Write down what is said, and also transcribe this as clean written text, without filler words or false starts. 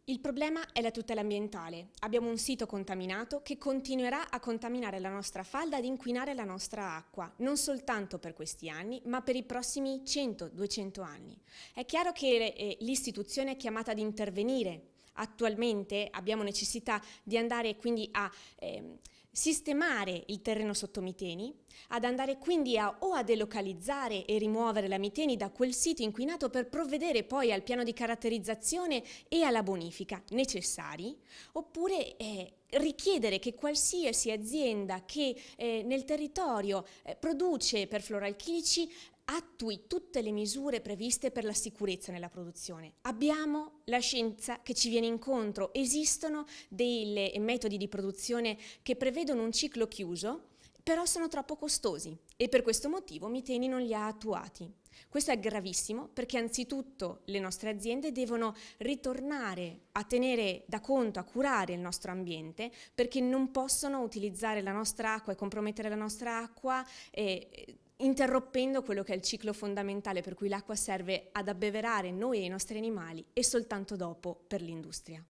Il problema è la tutela ambientale. Abbiamo un sito contaminato che continuerà a contaminare la nostra falda ed inquinare la nostra acqua, non soltanto per questi anni, ma per i prossimi 100-200 anni. È chiaro che l'istituzione è chiamata ad intervenire. Attualmente abbiamo necessità di andare quindi a sistemare il terreno sottomiteni, ad andare quindi o a delocalizzare e rimuovere la miteni da quel sito inquinato per provvedere poi al piano di caratterizzazione e alla bonifica necessari, oppure richiedere che qualsiasi azienda che nel territorio produce perfluoralchilici attui tutte le misure previste per la sicurezza nella produzione. Abbiamo la scienza che ci viene incontro, esistono dei metodi di produzione che prevedono un ciclo chiuso, però sono troppo costosi e per questo motivo Miteni non li ha attuati. Questo è gravissimo perché anzitutto le nostre aziende devono ritornare a tenere da conto, a curare il nostro ambiente, perché non possono utilizzare la nostra acqua e compromettere la nostra acqua interrompendo quello che è il ciclo fondamentale per cui l'acqua serve ad abbeverare noi e i nostri animali e soltanto dopo per l'industria.